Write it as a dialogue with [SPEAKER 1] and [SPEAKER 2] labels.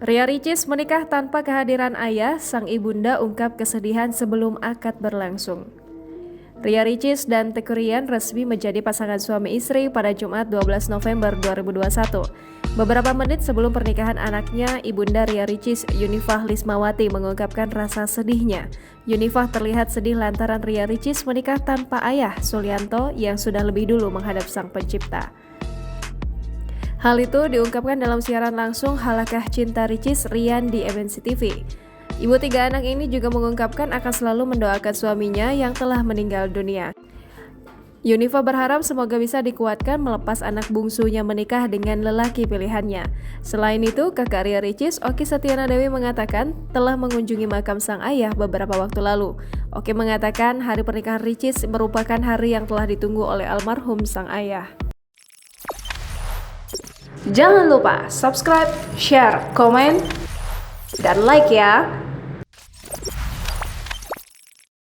[SPEAKER 1] Ria Ricis menikah tanpa kehadiran ayah, sang ibunda ungkap kesedihan sebelum akad berlangsung. Ria Ricis dan Teuku Ryan resmi menjadi pasangan suami istri pada Jumat 12 November 2021. Beberapa menit sebelum pernikahan anaknya, ibunda Ria Ricis, Yunifah Lismawati, mengungkapkan rasa sedihnya. Yunifah terlihat sedih lantaran Ria Ricis menikah tanpa ayah, Sulianto, yang sudah lebih dulu menghadap Sang Pencipta. Hal itu diungkapkan dalam siaran langsung Halakah Cinta Ricis Ryan di MNC TV. Ibu tiga anak ini juga mengungkapkan akan selalu mendoakan suaminya yang telah meninggal dunia. Yunifah berharap semoga bisa dikuatkan melepas anak bungsunya menikah dengan lelaki pilihannya. Selain itu, kakak Ria Ricis, Oki Setiana Dewi, mengatakan telah mengunjungi makam sang ayah beberapa waktu lalu. Oki mengatakan hari pernikahan Ricis merupakan hari yang telah ditunggu oleh almarhum sang ayah. Jangan lupa subscribe, share, komen, dan like ya!